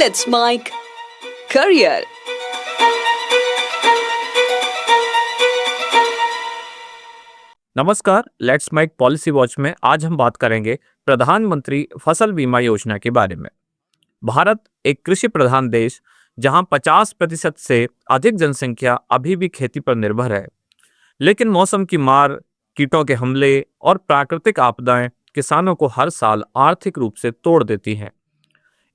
Let's Mike Career. नमस्कार, let's mic policy watch में आज हम बात करेंगे प्रधानमंत्री फसल बीमा योजना के बारे में। भारत एक कृषि प्रधान देश जहां 50% से अधिक जनसंख्या अभी भी खेती पर निर्भर है, लेकिन मौसम की मार, कीटों के हमले और प्राकृतिक आपदाएं किसानों को हर साल आर्थिक रूप से तोड़ देती हैं।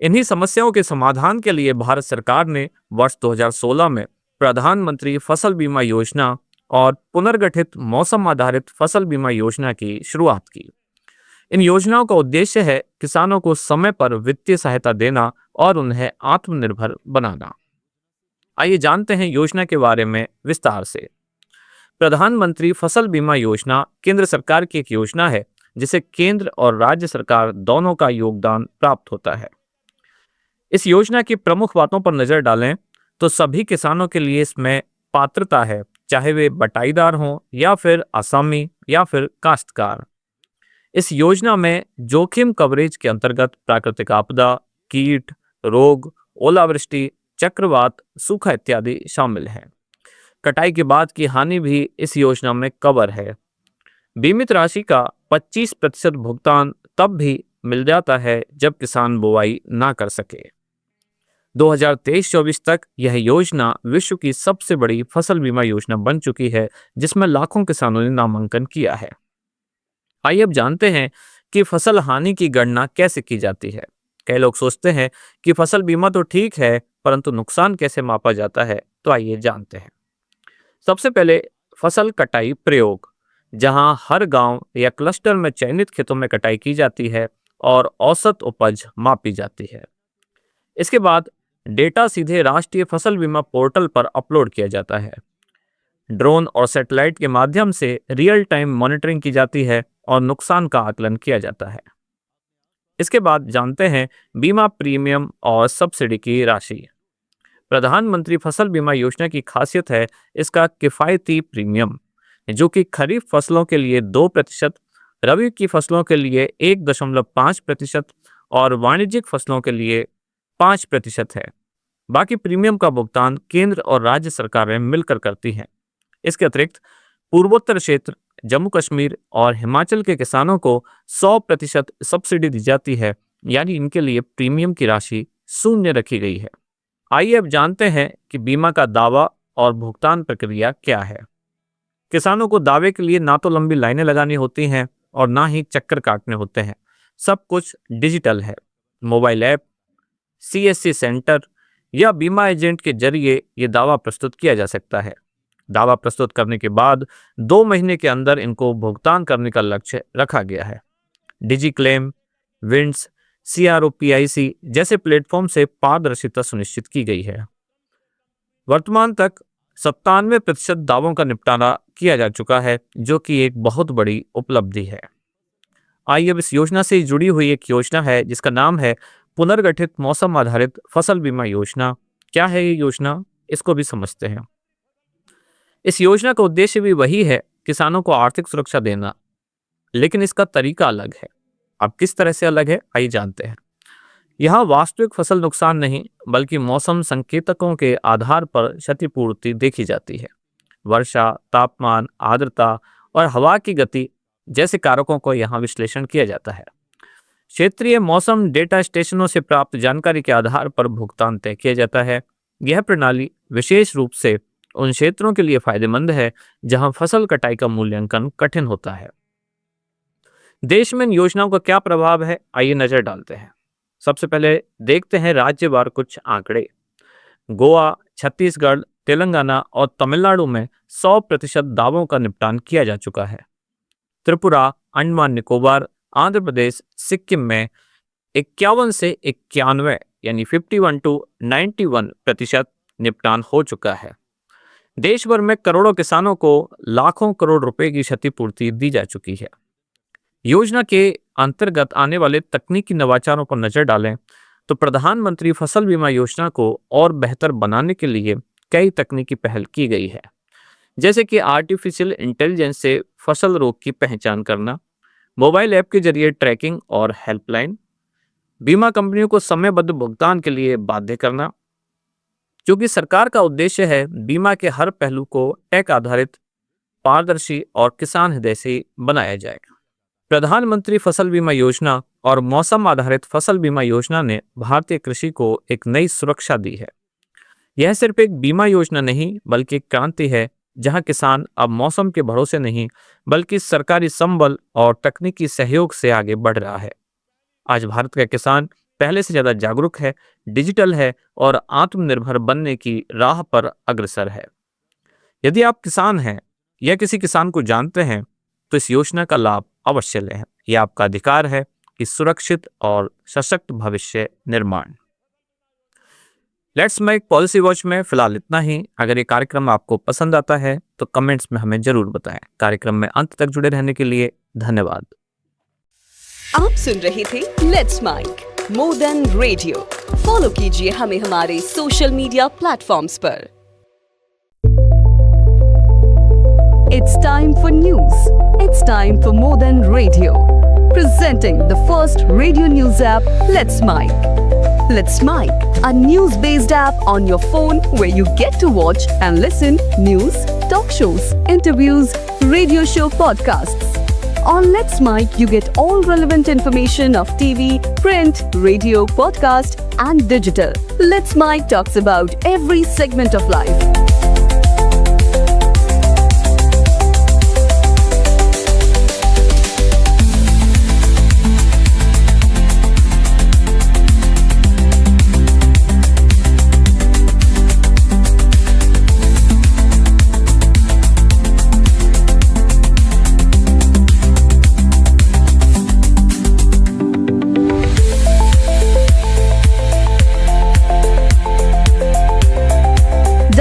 इन्हीं समस्याओं के समाधान के लिए भारत सरकार ने वर्ष 2016 में प्रधानमंत्री फसल बीमा योजना और पुनर्गठित मौसम आधारित फसल बीमा योजना की शुरुआत की। इन योजनाओं का उद्देश्य है किसानों को समय पर वित्तीय सहायता देना और उन्हें आत्मनिर्भर बनाना। आइए जानते हैं योजना के बारे में विस्तार से। प्रधानमंत्री फसल बीमा योजना केंद्र सरकार की एक योजना है जिसे केंद्र और राज्य सरकार दोनों का योगदान प्राप्त होता है। इस योजना की प्रमुख बातों पर नजर डालें तो सभी किसानों के लिए इसमें पात्रता है, चाहे वे बटाईदार हों या फिर आसामी या फिर काश्तकार। इस योजना में जोखिम कवरेज के अंतर्गत प्राकृतिक आपदा, कीट, रोग, ओलावृष्टि, चक्रवात, सूखा इत्यादि शामिल हैं। कटाई के बाद की हानि भी इस योजना में कवर है। बीमित राशि का 25% भुगतान तब भी मिल जाता है जब किसान बुवाई ना कर सके। 2023-24 तक यह योजना विश्व की सबसे बड़ी फसल बीमा योजना बन चुकी है, जिसमें लाखों किसानों ने नामांकन किया है। आइए अब जानते हैं कि फसल हानि की गणना कैसे की जाती है। कई लोग सोचते हैं कि फसल बीमा तो ठीक है, परंतु नुकसान कैसे मापा जाता है, तो आइए जानते हैं। सबसे पहले फसल कटाई प्रयोग, जहां हर गांव या क्लस्टर में चयनित खेतों में कटाई की जाती है और औसत उपज मापी जाती है। इसके बाद डेटा सीधे राष्ट्रीय फसल बीमा पोर्टल पर अपलोड किया जाता है। ड्रोन और सैटेलाइट के माध्यम से रियल टाइम मॉनिटरिंग की जाती है और नुकसान का आकलन किया जाता है। इसके बाद जानते हैं बीमा प्रीमियम और सब्सिडी की राशि। प्रधानमंत्री फसल बीमा योजना की खासियत है इसका किफायती प्रीमियम, जो कि खरीफ फसलों के लिए 2%, रबी की फसलों के लिए 1.5% और वाणिज्यिक फसलों के लिए 5% है। बाकी प्रीमियम का भुगतान केंद्र और राज्य सरकारें मिलकर करती हैं। इसके अतिरिक्त पूर्वोत्तर क्षेत्र, जम्मू कश्मीर और हिमाचल के किसानों को 100% सब्सिडी दी जाती है, यानी इनके लिए प्रीमियम की राशि शून्य रखी गई है। आइए अब जानते हैं कि बीमा का दावा और भुगतान प्रक्रिया क्या है। किसानों को दावे के लिए ना तो लंबी लाइनें लगानी होती हैं और ना ही चक्कर काटने होते हैं। सब कुछ डिजिटल है। मोबाइल ऐप, CSC सेंटर या बीमा एजेंट के जरिए ये दावा प्रस्तुत किया जा सकता है। दावा प्रस्तुत करने के बाद 2 महीने के अंदर इनको भुगतान करने का लक्ष्य रखा गया है। डिजी क्लेम, विंड्स, CROPIC जैसे प्लेटफॉर्म से पारदर्शिता सुनिश्चित की गई है। वर्तमान तक 97% दावों का निपटारा किया जा चुका है, जो कि एक बहुत बड़ी उपलब्धि है। आइए अब इस योजना से जुड़ी हुई एक योजना है जिसका नाम है पुनर्गठित मौसम आधारित फसल बीमा योजना। क्या है ये योजना, इसको भी समझते हैं। इस योजना का उद्देश्य भी वही है, किसानों को आर्थिक सुरक्षा देना, लेकिन इसका तरीका अलग है। अब किस तरह से अलग है, आइए जानते हैं। यहाँ वास्तविक फसल नुकसान नहीं, बल्कि मौसम संकेतकों के आधार पर क्षतिपूर्ति देखी जाती है। वर्षा, तापमान, आर्द्रता और हवा की गति जैसे कारकों को यहाँ विश्लेषण किया जाता है। क्षेत्रीय मौसम डेटा स्टेशनों से प्राप्त जानकारी के आधार पर भुगतान तय किया जाता है। यह प्रणाली विशेष रूप से उन क्षेत्रों के लिए फायदेमंद है जहां फसल कटाई का मूल्यांकन कठिन होता है। देश में इन योजनाओं का क्या प्रभाव है, आइए नजर डालते हैं। सबसे पहले देखते हैं राज्यवार कुछ आंकड़े। गोवा, छत्तीसगढ़, तेलंगाना और तमिलनाडु में 100% दावों का निपटान किया जा चुका है। त्रिपुरा, अंडमान निकोबार, आंध्र प्रदेश, सिक्किम में 51 से 91 यानी 51 to 91% निपटान हो चुका है। देश भर में करोड़ों किसानों को लाखों करोड़ रुपए की क्षतिपूर्ति दी जा चुकी है। योजना के अंतर्गत आने वाले तकनीकी नवाचारों पर नजर डालें तो प्रधानमंत्री फसल बीमा योजना को और बेहतर बनाने के लिए कई तकनीकी पहल की गई है, जैसे कि आर्टिफिशियल इंटेलिजेंस से फसल रोग की पहचान करना, मोबाइल ऐप के जरिए ट्रैकिंग और हेल्पलाइन, बीमा कंपनियों को समयबद्ध भुगतान के लिए बाध्य करना, क्योंकि सरकार का उद्देश्य है बीमा के हर पहलू को टेक आधारित, पारदर्शी और किसान हितैषी बनाया जाए। प्रधानमंत्री फसल बीमा योजना और मौसम आधारित फसल बीमा योजना ने भारतीय कृषि को एक नई सुरक्षा दी है। यह सिर्फ एक बीमा योजना नहीं बल्कि एक क्रांति है, जहां किसान अब मौसम के भरोसे नहीं बल्कि सरकारी संबल और तकनीकी सहयोग से आगे बढ़ रहा है। आज भारत का किसान पहले से ज्यादा जागरूक है, डिजिटल है और आत्मनिर्भर बनने की राह पर अग्रसर है। यदि आप किसान हैं या किसी किसान को जानते हैं तो इस योजना का लाभ अवश्य लें। यह आपका अधिकार है कि सुरक्षित और सशक्त भविष्य निर्माण। लेट्स मेक पॉलिसी वॉच में फिलहाल इतना ही। अगर ये कार्यक्रम आपको पसंद आता है तो कमेंट्स में हमें जरूर बताएं। कार्यक्रम में अंत तक जुड़े रहने के लिए धन्यवाद। आप सुन रहे थे let's mike more than radio. Follow कीजिए हमें हमारे सोशल मीडिया प्लेटफॉर्म्स पर। It's time for news. It's time for more than radio. Presenting the first radio news app, Let's Mic. Let's Mic, a news-based app on your phone where you get to watch and listen news, talk shows, interviews, radio show podcasts. On Let's Mic, you get all relevant information of TV, print, radio, podcast, and digital. Let's Mic talks about every segment of life.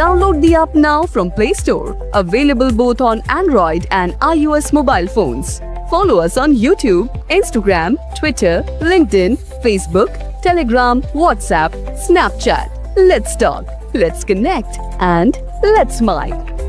Download the app now from Play Store. Available both on Android and iOS mobile phones. Follow us on YouTube, Instagram, Twitter, LinkedIn, Facebook, Telegram, WhatsApp, Snapchat. Let's talk, let's connect, and let's mic.